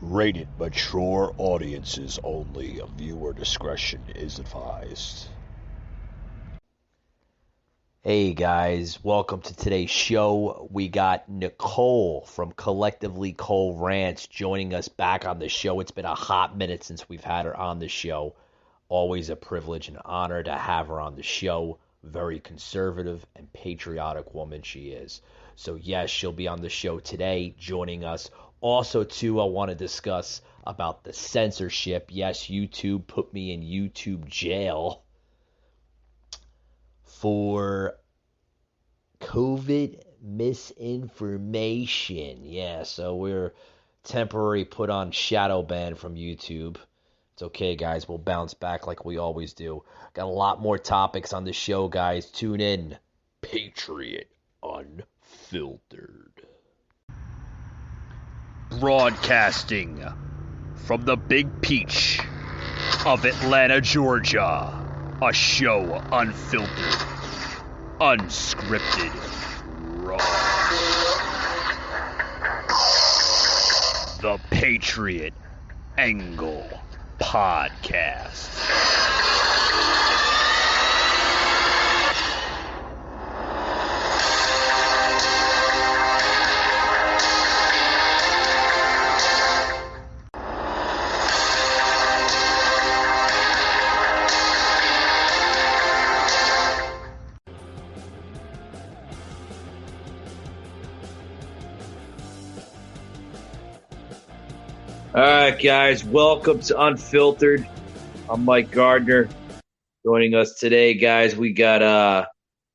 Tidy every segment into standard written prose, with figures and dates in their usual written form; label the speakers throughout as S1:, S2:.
S1: Rated mature audiences only. Viewer discretion is advised.
S2: Hey guys, welcome to today's show. We got Nicole from collectively Cole Rant joining us back on the show. It's been a hot minute since we've had her on the show. Always a privilege and honor to have her on the show. Very conservative and patriotic woman she is. So yes, she'll be on the show today joining us. Also too, I want to discuss about the censorship. Yes, YouTube put me in YouTube jail for COVID misinformation. Yeah, so we're temporary put on shadow ban from YouTube. It's okay, guys. We'll bounce back like we always do. Got a lot more topics on the show, guys. Tune in. Patriot Unfiltered.
S1: Broadcasting from the Big Peach of Atlanta, Georgia. A show unfiltered, unscripted, raw. The Patriot Angle Podcast.
S3: All right, guys, welcome to Unfiltered. I'm Mike Gardner. Joining us today, guys, we got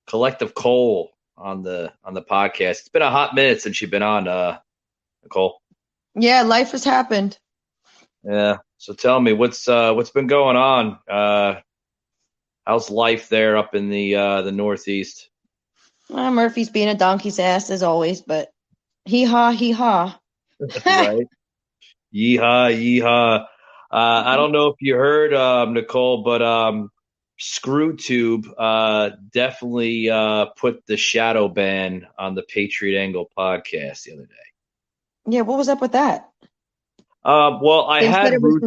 S3: Collective Cole on the podcast. It's been a hot minute since you've been on, Nicole.
S4: Yeah, life has happened.
S3: Yeah. So tell me, what's been going on? How's life there up in the Northeast?
S4: Murphy's being a donkey's ass as always, but hee-haw, hee-haw.
S3: Right. Yeehaw, yeehaw. I don't know if you heard, Nicole, but ScrewTube definitely put the shadow ban on the Patriot Angle podcast the other day.
S4: Yeah, what was up with that?
S3: Well, I
S4: They
S3: had
S4: said it was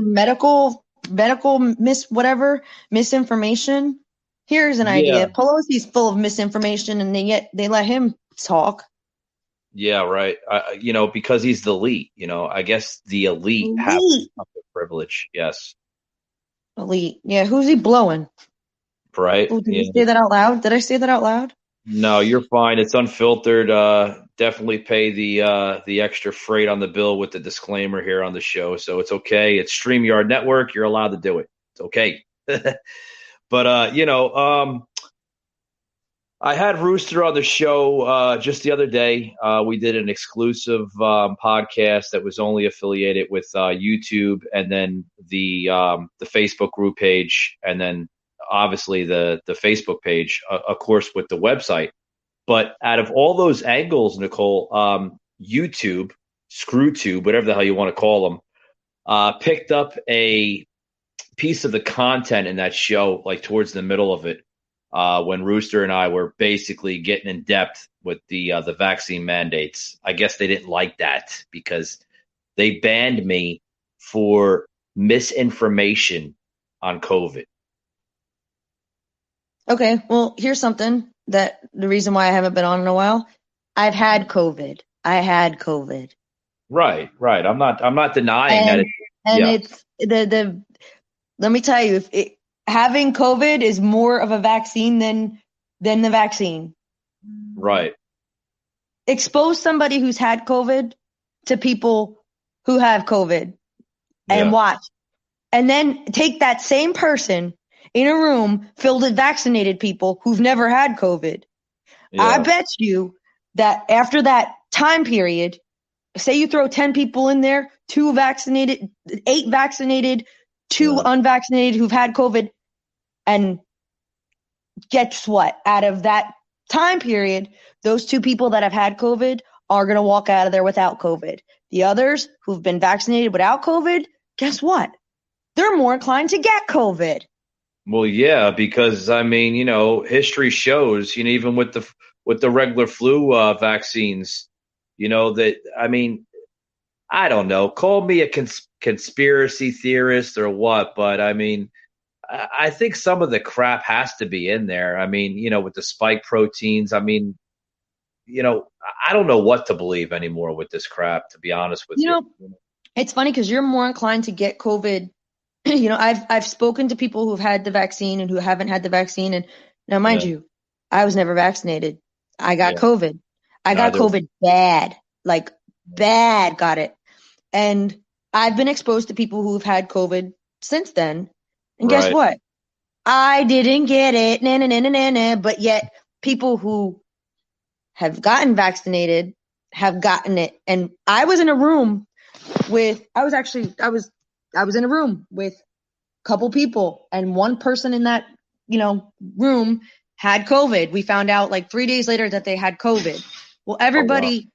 S4: medical misinformation. Here's an idea. Pelosi's full of misinformation, and yet they let him talk.
S3: Yeah, right. Because he's the elite. I guess the elite have the privilege. Yes.
S4: Elite. Yeah, who's he blowing?
S3: Right.
S4: Ooh, did you say that out loud? Did I say that out loud?
S3: No, you're fine. It's unfiltered. Definitely pay the extra freight on the bill with the disclaimer here on the show. So it's okay. It's StreamYard Network. You're allowed to do it. It's okay. But, I had Rooster on the show just the other day. We did an exclusive podcast that was only affiliated with YouTube, and then the Facebook group page, and then obviously the Facebook page, of course, with the website. But out of all those angles, Nicole, YouTube, ScrewTube, whatever the hell you want to call them, picked up a piece of the content in that show, like towards the middle of it. When Rooster and I were basically getting in depth with the vaccine mandates. I guess they didn't like that because they banned me for misinformation on COVID.
S4: Okay, well, here's something that the reason why I haven't been on in a while. I've had COVID. I had COVID.
S3: Right. I'm not denying
S4: it's the let me tell you, having COVID is more of a vaccine than the vaccine.
S3: Right.
S4: Expose somebody who's had COVID to people who have COVID and watch. And then take that same person in a room filled with vaccinated people who've never had COVID. Yeah. I bet you that after that time period, say you throw 10 people in there, 2 vaccinated, 8 vaccinated, 2 unvaccinated who've had COVID, and guess what? Out of that time period, those 2 people that have had COVID are going to walk out of there without COVID. The others who've been vaccinated without COVID, guess what? They're more inclined to get COVID.
S3: Well, yeah, because history shows, even with the regular flu vaccines, that I don't know. Call me a conspiracy theorist or what, but I mean, I think some of the crap has to be in there. I mean, with the spike proteins. I mean, I don't know what to believe anymore with this crap, to be honest with you.
S4: It's funny because you're more inclined to get COVID. I've spoken to people who've had the vaccine and who haven't had the vaccine. And now, mind you, I was never vaccinated. I got COVID. I got COVID bad, like bad, got it. And I've been exposed to people who've had COVID since then. And guess what? I didn't get it. Nah, nah, nah, nah, nah. But yet people who have gotten vaccinated have gotten it. And I was in a room with, I was in a room with a couple people, and one person in that, room had COVID. We found out like 3 days later that they had COVID. Well, everybody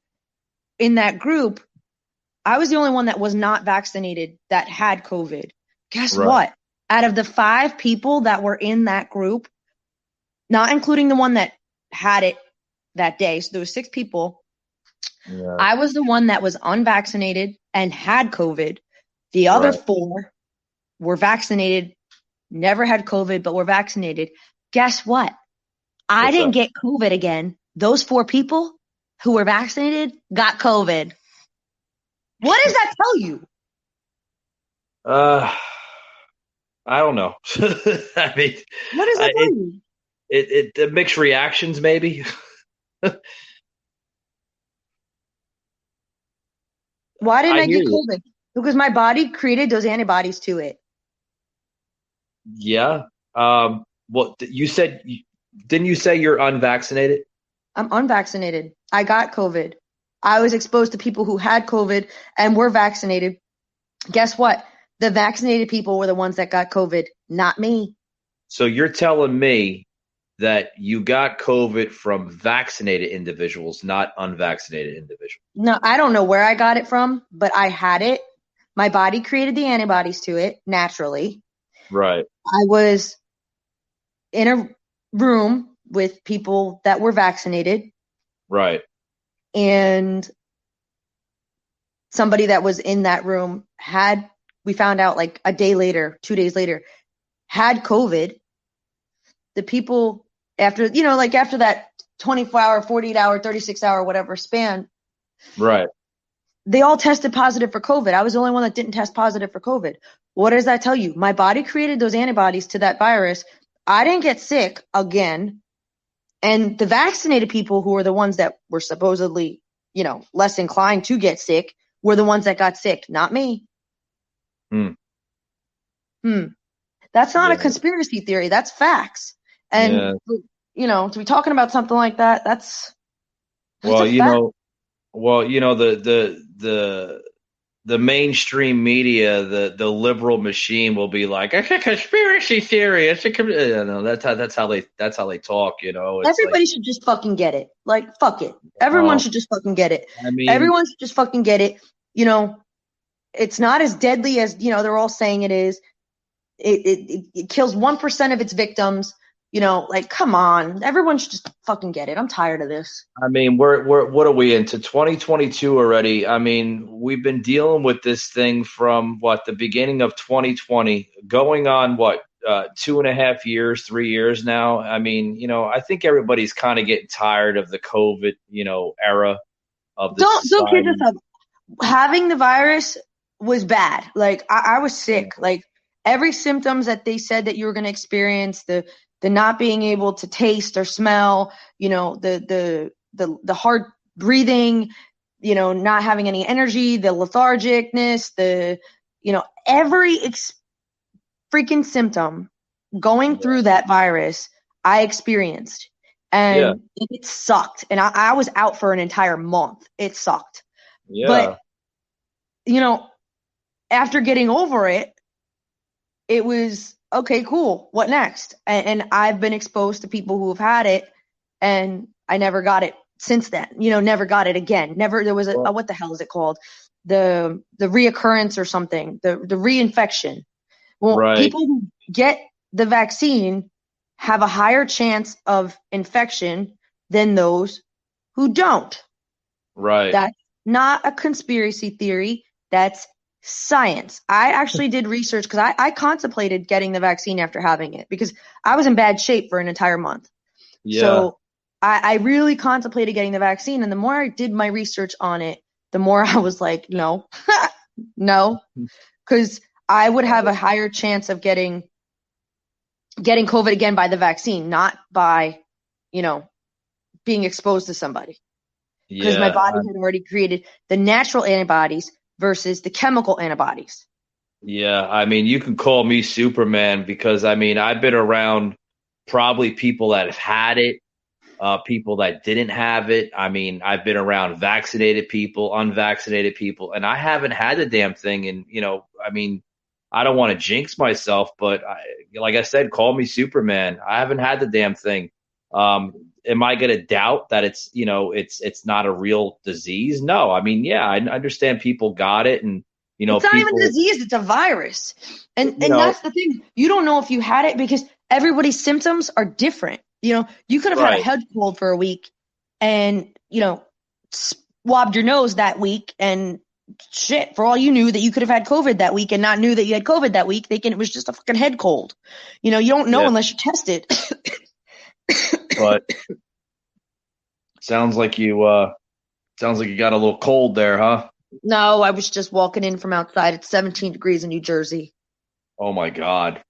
S4: in that group, I was the only one that was not vaccinated that had COVID. Guess what? Out of the 5 people that were in that group, not including the one that had it that day, so there was 6 people. Yeah. I was the one that was unvaccinated and had COVID. The other 4 were vaccinated, never had COVID, but were vaccinated. Guess what? I didn't get COVID again. Those 4 people who were vaccinated got COVID. What does that tell you?
S3: I don't know. I mean,
S4: what does that tell you?
S3: It mixed reactions, maybe.
S4: Why didn't I get COVID? Because my body created those antibodies to it.
S3: Yeah. Well, you said, didn't you say you're unvaccinated?
S4: I'm unvaccinated. I got COVID. I was exposed to people who had COVID and were vaccinated. Guess what? The vaccinated people were the ones that got COVID, not me.
S3: So you're telling me that you got COVID from vaccinated individuals, not unvaccinated individuals?
S4: No, I don't know where I got it from, but I had it. My body created the antibodies to it naturally.
S3: Right.
S4: I was in a room with people that were vaccinated.
S3: Right.
S4: And somebody that was in that room we found out like a day later, 2 days later, had COVID. The people after that 24-hour, 48-hour, 36-hour, whatever span.
S3: Right.
S4: They all tested positive for COVID. I was the only one that didn't test positive for COVID. What does that tell you? My body created those antibodies to that virus. I didn't get sick again. And the vaccinated people, who were the ones that were supposedly, less inclined to get sick, were the ones that got sick, not me. That's not a conspiracy theory. That's facts. And, to be talking about something like that, that's
S3: the mainstream media, the liberal machine will be like, it's a conspiracy theory. That's how they talk.
S4: Everybody should just fucking get it. Like, fuck it. Everyone should just fucking get it. I mean, everyone should just fucking get it. It's not as deadly as they're all saying it is. It kills 1% of its victims. Come on. Everyone should just fucking get it. I'm tired of this.
S3: I mean, what are we into 2022 already? I mean, we've been dealing with this thing from the beginning of 2020, going on 2.5 years, 3 years now. I mean, I think everybody's kind of getting tired of the COVID, era of this.
S4: Don't kid yourself. Having the virus was bad. Like I was sick. Like every symptoms that they said that you were going to experience, the not being able to taste or smell, the hard breathing, not having any energy, the lethargicness, every freaking symptom going through that virus I experienced. And it sucked. And I was out for an entire month. It sucked. Yeah. But, after getting over it, it was, okay, cool. What next? And I've been exposed to people who have had it, and I never got it since then. Never got it again. Never. There was what the hell is it called? The reoccurrence or something. The reinfection. Well, people who get the vaccine have a higher chance of infection than those who don't.
S3: Right.
S4: That's not a conspiracy theory. That's science. I actually did research because I contemplated getting the vaccine after having it because I was in bad shape for an entire month.
S3: Yeah.
S4: So I really contemplated getting the vaccine. And the more I did my research on it, the more I was like, no, no, because I would have a higher chance of getting COVID again by the vaccine, not by, being exposed to somebody. Because my body had already created the natural antibodies versus the chemical antibodies.
S3: Yeah, I mean, you can call me Superman because, I mean, I've been around probably people that have had it, people that didn't have it. I mean, I've been around vaccinated people, unvaccinated people, and I haven't had the damn thing. And, I mean, I don't want to jinx myself, but like I said, call me Superman. I haven't had the damn thing. Am I going to doubt that it's not a real disease? No. I mean, yeah, I understand people got it, and
S4: it's not
S3: people,
S4: even a disease; it's a virus, and that's the thing. You don't know if you had it because everybody's symptoms are different. You could have had a head cold for a week, and swabbed your nose that week, and shit, for all you knew that you could have had COVID that week and not knew that you had COVID that week, thinking it was just a fucking head cold. You don't know unless you test it.
S3: But sounds like you got a little cold there, huh?
S4: No, I was just walking in from outside. It's 17 degrees in New Jersey.
S3: Oh my God.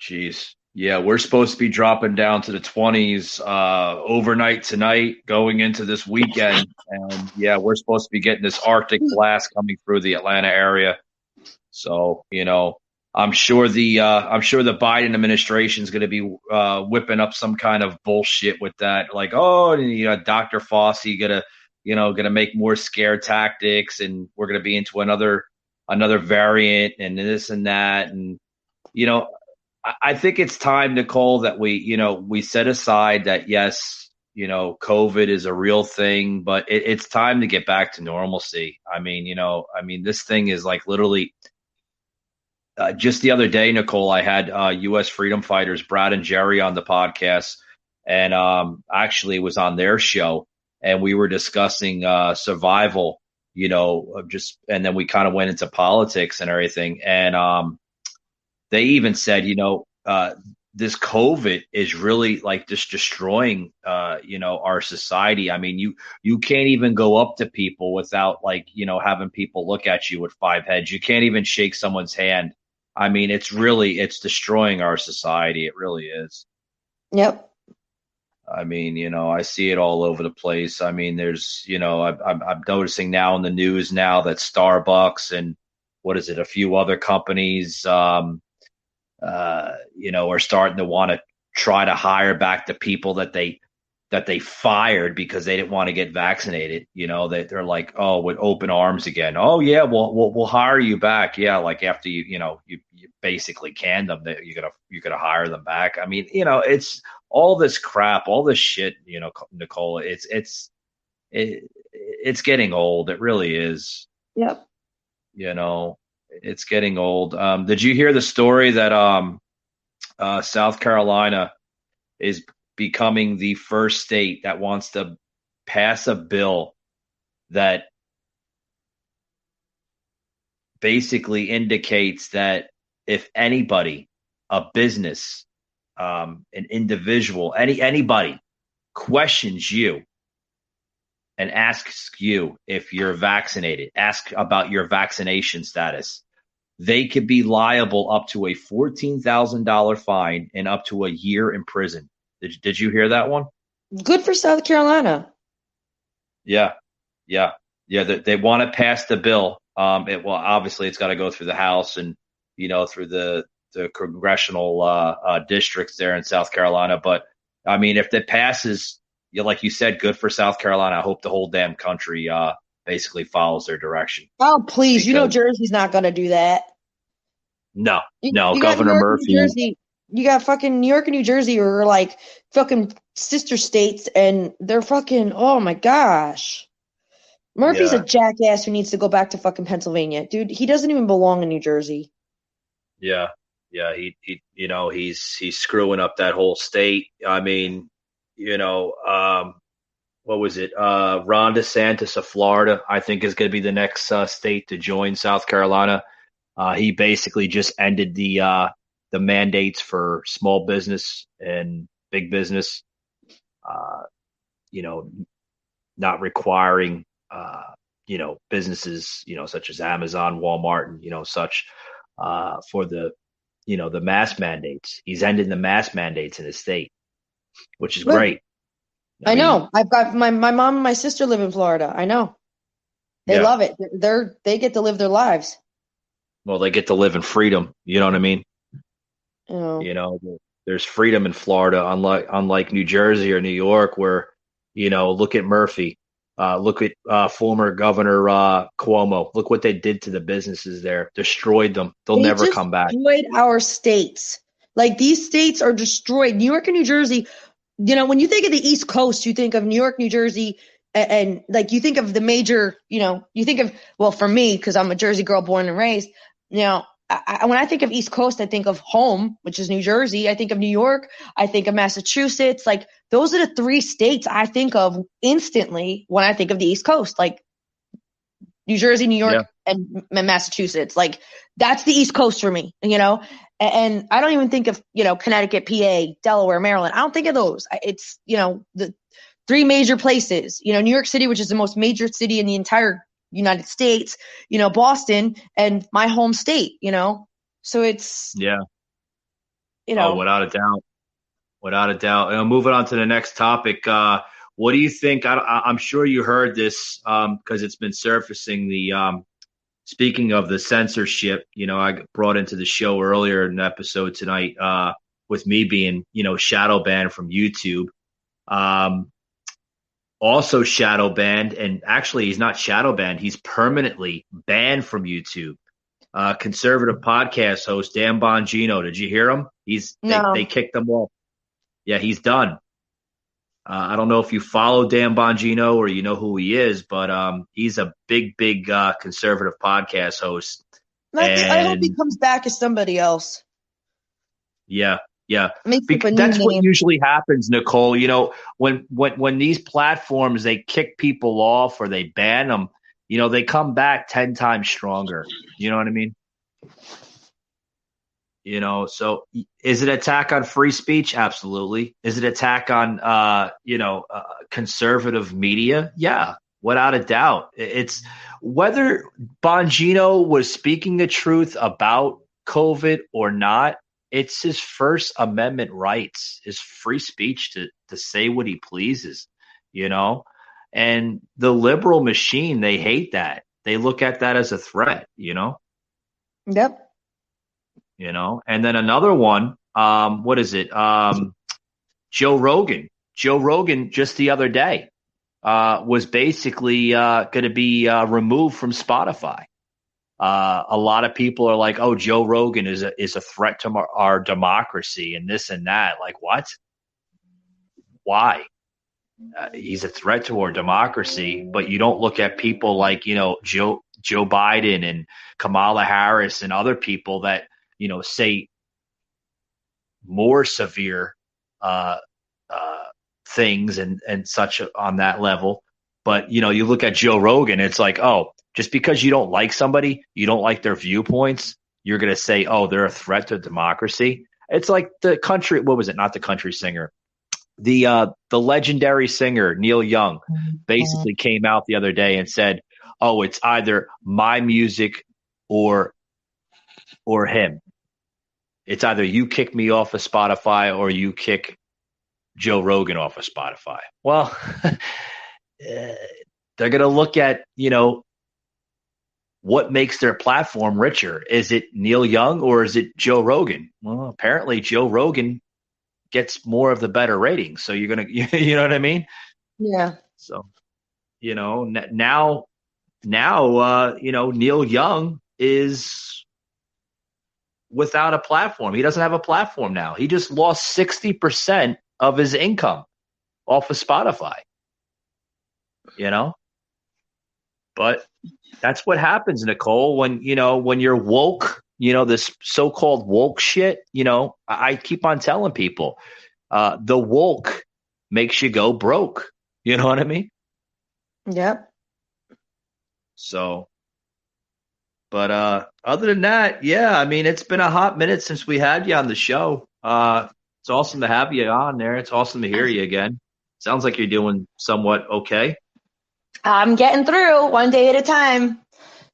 S3: Jeez. Yeah, we're supposed to be dropping down to the 20s overnight tonight, going into this weekend. And yeah, we're supposed to be getting this Arctic blast coming through the Atlanta area. So, I'm sure the Biden administration is going to be whipping up some kind of bullshit with that. Like, Dr. Fauci gonna make more scare tactics, and we're gonna be into another variant and this and that. And I think it's time, Nicole, that we set aside that, yes, COVID is a real thing, but it's time to get back to normalcy. I mean, this thing is like literally. Just the other day, Nicole, I had U.S. freedom fighters Brad and Jerry on the podcast, and actually was on their show, and we were discussing survival, and then we kind of went into politics and everything, and they even said, this COVID is really like just destroying, our society. I mean, you can't even go up to people without having people look at you with five heads. You can't even shake someone's hand. I mean, it's destroying our society. It really is.
S4: Yep.
S3: I mean, I see it all over the place. I mean, there's, I'm noticing now in the news now that Starbucks and a few other companies, are starting to want to try to hire back the people that they fired because they didn't want to get vaccinated. They're like, oh, with open arms again. Oh yeah, we'll hire you back. Yeah, like after you basically canned them, that you're gonna hire them back. I mean, it's all this crap, all this shit. Nicole, it's getting old. It really is.
S4: Yep.
S3: It's getting old. Did you hear the story that South Carolina is becoming the first state that wants to pass a bill that basically indicates that if anybody, a business, an individual, anybody questions you and asks you if you're vaccinated, ask about your vaccination status, they could be liable up to a $14,000 fine and up to a year in prison. Did you hear that one?
S4: Good for South Carolina.
S3: Yeah. They want to pass the bill. Obviously it's got to go through the House and through the congressional districts there in South Carolina. But I mean, if it passes, like you said, good for South Carolina. I hope the whole damn country basically follows their direction.
S4: Oh please, Jersey's not going to do that.
S3: No, Governor Murphy.
S4: You got fucking New York and New Jersey are like fucking sister states, and they're fucking, oh my gosh. Murphy's a jackass who needs to go back to fucking Pennsylvania. Dude, he doesn't even belong in New Jersey.
S3: Yeah, he's screwing up that whole state. I mean, what was it? Ron DeSantis of Florida, I think, is going to be the next state to join South Carolina. He basically just ended the mandates for small business and big business. You know, not requiring businesses such as Amazon, Walmart, and such for the mask mandates. He's ended the mask mandates in his state, which is great.
S4: I know. I've got my mom and my sister live in Florida. I know. They love it. They get to live their lives.
S3: Well, they get to live in freedom. You know what I mean?
S4: Oh.
S3: There's freedom in Florida, unlike New Jersey or New York, where look at Murphy, look at former Governor Cuomo. Look what they did to the businesses there. Destroyed them. They'll never come back.
S4: Destroyed our states. Like, these states are destroyed. New York and New Jersey. When you think of the East Coast, you think of New York, New Jersey, and like you think of the major. You think of, well, for me, because I'm a Jersey girl born and raised. When I think of East Coast, I think of home, which is New Jersey. I think of New York. I think of Massachusetts. Like, those are the three states I think of instantly when I think of the East Coast. Like, New Jersey, New York, and Massachusetts. Like, that's the East Coast for me, And I don't even think of, Connecticut, PA, Delaware, Maryland. I don't think of those. It's, the three major places, New York City, which is the most major city in the entire United States, Boston, and my home state, So it's,
S3: Oh, without a doubt. Without a doubt. And moving on to the next topic. What do you think? I'm sure you heard this because it's been surfacing. Speaking of the censorship, I brought into the show earlier in an episode tonight with me being, shadow banned from YouTube. Also shadow banned, and actually he's not shadow banned. He's permanently banned from YouTube. Conservative podcast host Dan Bongino. Did you hear him? They kicked him off. Yeah, he's done. I don't know if you follow Dan Bongino or you know who he is, but he's a big conservative podcast host.
S4: I hope he comes back as somebody else.
S3: Yeah. That's what usually happens, Nicole. When these platforms, they kick people off or they ban them, they come back 10 times stronger. You know what I mean? So is it attack on free speech? Absolutely. Is it attack on, conservative media? Yeah, without a doubt. It's whether Bongino was speaking the truth about COVID or not. It's his First Amendment rights, his free speech to say what he pleases, and the liberal machine, they hate that. They look at that as a threat,
S4: Yep.
S3: And then another one, what is it? Joe Rogan. Joe Rogan just the other day was basically going to be removed from Spotify. A lot of people are like, "Oh, Joe Rogan is a threat to our democracy and this and that." Like, what? Why? He's a threat to our democracy, but you don't look at people like Joe Biden and Kamala Harris and other people that say more severe things and such on that level. But you look at Joe Rogan, it's like, oh, just because you don't like somebody, you don't like their viewpoints, you're going to say, oh, they're a threat to democracy. It's like the country. What was it? Not the country singer. The legendary singer Neil Young basically came out the other day and said, oh, it's either my music or him. It's either you kick me off of Spotify or you kick Joe Rogan off of Spotify. Well, they're going to look at, what makes their platform richer. Is it Neil Young or is it Joe Rogan? Well, apparently Joe Rogan gets more of the better ratings. So you're going to, you know what I mean?
S4: Yeah.
S3: So, now, Neil Young is without a platform. He doesn't have a platform now. He just lost 60% of his income off of Spotify, but that's what happens, Nicole, when you're woke, this so-called woke shit, I keep on telling people, the woke makes you go broke. You know what I mean?
S4: Yep.
S3: So, but other than that, yeah, I mean, it's been a hot minute since we had you on the show. It's awesome to have you on there. It's awesome to hear you again. Sounds like you're doing somewhat okay.
S4: I'm getting through one day at a time.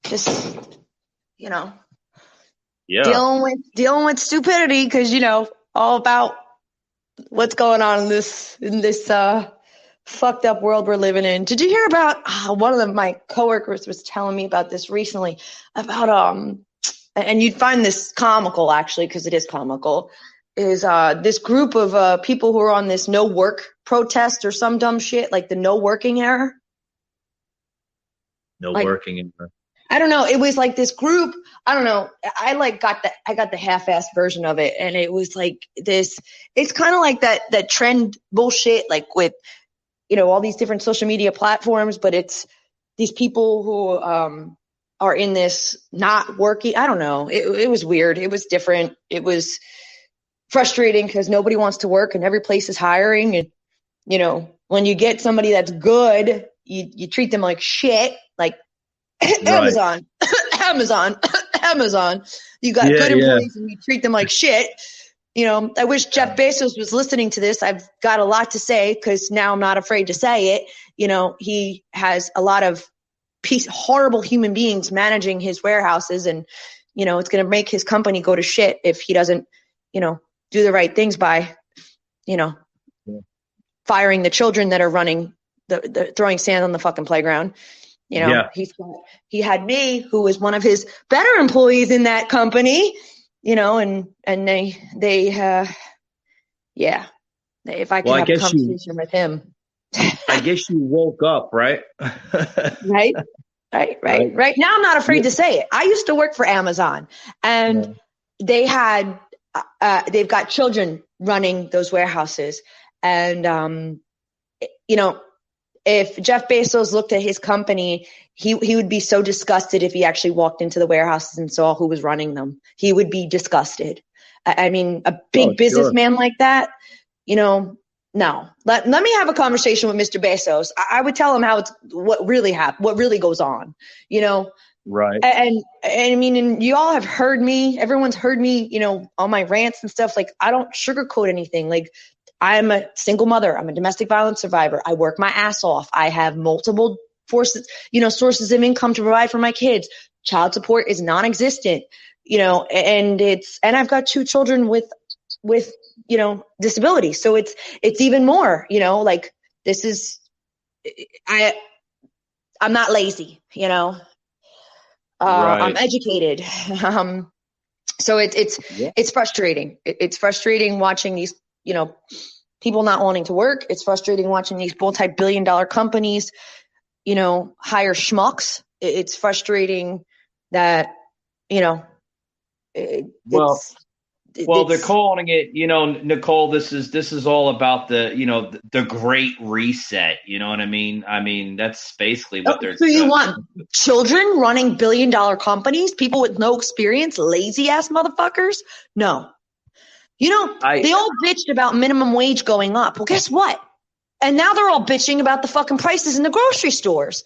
S4: Just, you know,
S3: Yeah.
S4: dealing with stupidity because, all about what's going on in this fucked up world we're living in. Did you hear about one of my coworkers was telling me about this recently about and you'd find this comical actually because it is comical, is this group of people who are on this no work protest or some dumb shit like the no working era.
S3: No
S4: Like,
S3: working in her.
S4: I don't know. It was like this group. I don't know. I got the half-assed version of it, and it was like this. It's kind of like that trend bullshit, like with all these different social media platforms. But it's these people who are in this not working. I don't know. It was weird. It was different. It was frustrating because nobody wants to work, and every place is hiring. And when you get somebody that's good, you treat them like shit, like. Amazon, Amazon. You got good employees and you treat them like shit. I wish Jeff Bezos was listening to this. I've got a lot to say because now I'm not afraid to say it. He has a lot of horrible human beings managing his warehouses, and it's going to make his company go to shit if he doesn't, do the right things by, firing the children that are running the throwing sand on the fucking playground. He had me, who was one of his better employees in that company, and they if I could have a conversation with him.
S3: I guess you woke up, right?
S4: Right. Now I'm not afraid to say it. I used to work for Amazon, and they've got children running those warehouses, and if Jeff Bezos looked at his company, he would be so disgusted if he actually walked into the warehouses and saw who was running them. He would be disgusted. I mean, a big businessman like that, no. Let me have a conversation with Mr. Bezos. I would tell him what really happened, what really goes on,
S3: Right.
S4: And I mean, and you all have heard me. Everyone's heard me, on my rants and stuff. Like, I don't sugarcoat anything. Like, I'm a single mother. I'm a domestic violence survivor. I work my ass off. I have multiple sources of income to provide for my kids. Child support is non-existent, and I've got 2 children with disabilities. So it's even more, like this is, I'm not lazy,
S3: Right.
S4: I'm educated. So it's frustrating. It's frustrating watching these, people not wanting to work. It's frustrating watching these multi-billion-dollar companies, hire schmucks. It's frustrating that,
S3: they're calling it, Nicole, this is all about the great reset. You know what I mean? I mean, that's basically what they're
S4: doing. So you want children running billion-dollar companies, people with no experience, lazy ass motherfuckers? No. They all bitched about minimum wage going up. Well, guess what? And now they're all bitching about the fucking prices in the grocery stores.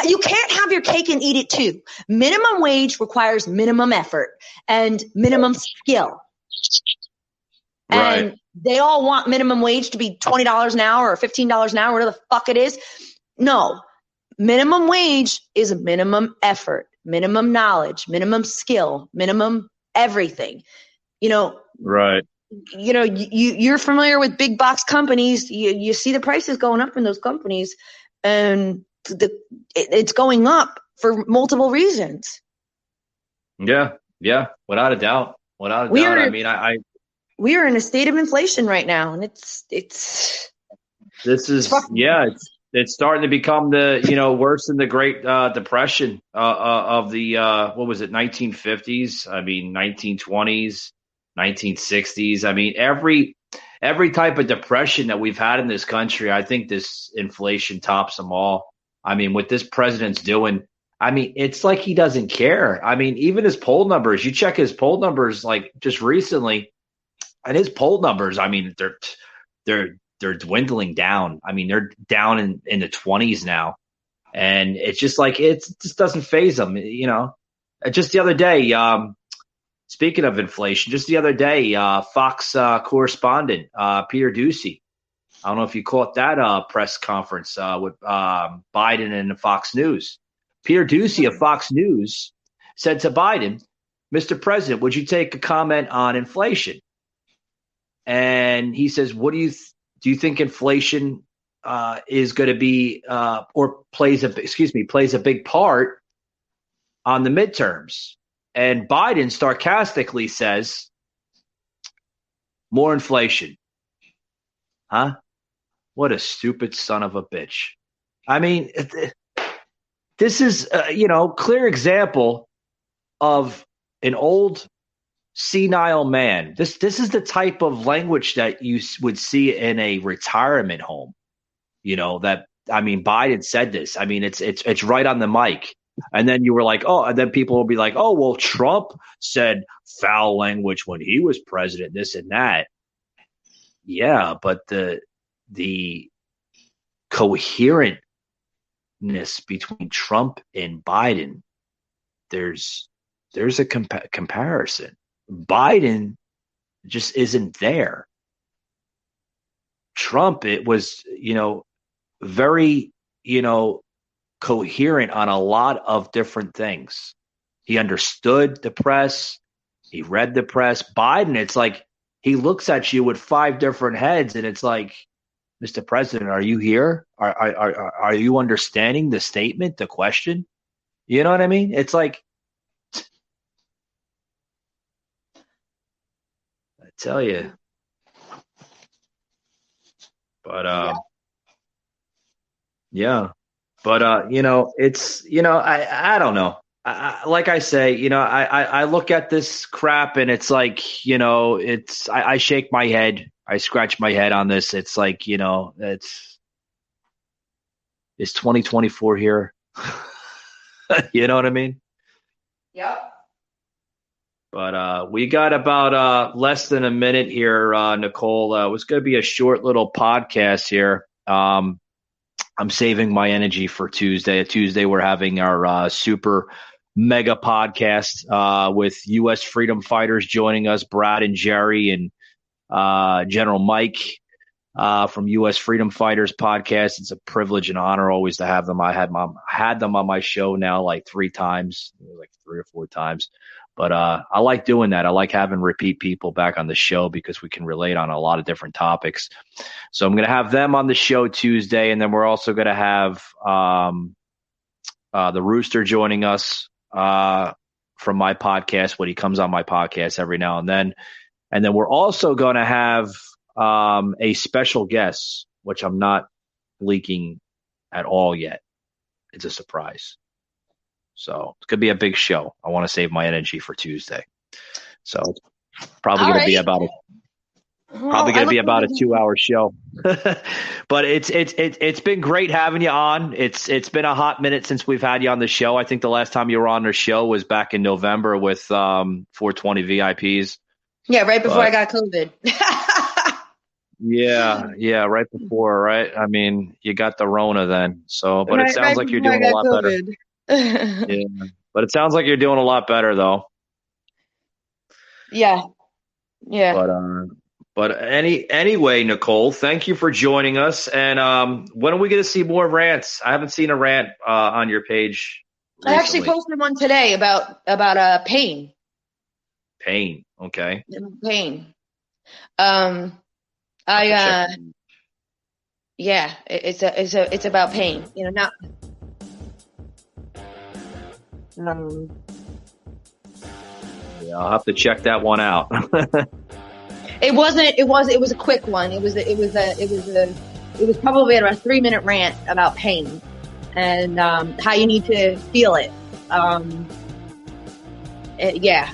S4: You can't have your cake and eat it too. Minimum wage requires minimum effort and minimum skill.
S3: Right.
S4: And they all want minimum wage to be $20 an hour or $15 an hour, whatever the fuck it is. No. Minimum wage is minimum effort, minimum knowledge, minimum skill, minimum everything.
S3: Right.
S4: You're familiar with big box companies. You see the prices going up in those companies, and it's going up for multiple reasons.
S3: Yeah, without a doubt. We
S4: are in a state of inflation right now, and it's
S3: starting to become the worse than the Great Depression of the what was it, 1950s? I mean, 1920s. 1960s. I mean, every type of depression that we've had in this country, I think this inflation tops them all. I mean, what this president's doing, I mean, it's like he doesn't care. I mean, even his poll numbers, you check his poll numbers like just recently, and his poll numbers, I mean, they're dwindling down. I mean, they're down in the 20s now, and it's just like it just doesn't faze them. Just the other day, speaking of inflation, just the other day, Fox correspondent Peter Doocy. I don't know if you caught that press conference with Biden and Fox News. Peter Doocy of Fox News said to Biden, "Mr. President, would you take a comment on inflation?" And he says, "What do you think inflation is going to be or plays a big part on the midterms?" And Biden sarcastically says, "More inflation." Huh? What a stupid son of a bitch. I mean, this is, clear example of an old senile man. This is the type of language that you would see in a retirement home. Biden said this. I mean, it's right on the mic. And then you were like, oh, and then people will be like, oh, well, Trump said foul language when he was president, this and that. Yeah, but the coherentness between Trump and Biden, there's a comparison. Biden just isn't there. Trump, it was, very, coherent on a lot of different things. He understood the press. He read the press. Biden, it's like he looks at you with 5 different heads, and it's like, Mr. President, are you here? Are you understanding the statement, the question? You know what I mean? It's like, I tell you. But yeah. But it's I don't know. Like I say, I look at this crap and it's like, I shake my head. I scratch my head on this. It's like, it's 2024 here. You know what I mean?
S4: Yep.
S3: But we got about less than a minute here, Nicole. It was going to be a short little podcast here. I'm saving my energy for Tuesday. Tuesday, we're having our super mega podcast with U.S. freedom fighters joining us, Brad and Jerry and General Mike from U.S. Freedom Fighters podcast. It's a privilege and honor always to have them. I had them on my show now like 3 times, like 3 or 4 times. But I like doing that. I like having repeat people back on the show because we can relate on a lot of different topics. So I'm going to have them on the show Tuesday, and then we're also going to have the Rooster joining us from my podcast when he comes on my podcast every now and then. And then we're also going to have a special guest, which I'm not leaking at all yet. It's a surprise. So it's going to be a big show. I want to save my energy for Tuesday. So it's probably going to be about a 2-hour show. But it's been great having you on. It's been a hot minute since we've had you on the show. I think the last time you were on the show was back in November with 420 VIPs.
S4: Yeah, right before I got COVID.
S3: Yeah, right before, right? I mean, you got the Rona then. So, but it sounds like you're doing a lot better. Yeah, but it sounds like you're doing a lot better though.
S4: Yeah.
S3: But anyway, Nicole, thank you for joining us. And when are we going to see more rants? I haven't seen a rant on your page recently.
S4: I actually posted one today about pain.
S3: Pain, okay.
S4: Pain. It's about pain. Not.
S3: Yeah, I'll have to check that one out.
S4: It was a quick one. It was probably about a 3-minute rant about pain and how you need to feel it. Yeah.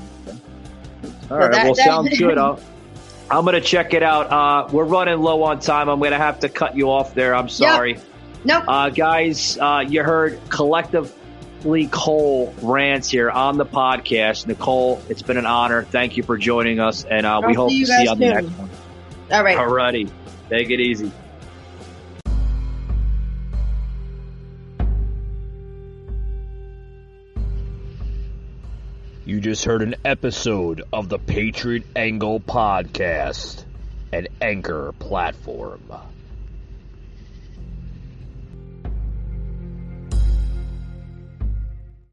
S3: All right. Sounds good. I'm going to check it out. We're running low on time. I'm going to have to cut you off there. I'm sorry.
S4: Nope.
S3: Guys, you heard Collectively Cole Rants here on the podcast. Nicole, it's been an honor. Thank you for joining us, and we hope to see you on the next one.
S4: All right.
S3: Alrighty. Take it easy.
S1: You just heard an episode of the Patriot Angle Podcast, an Anchor platform.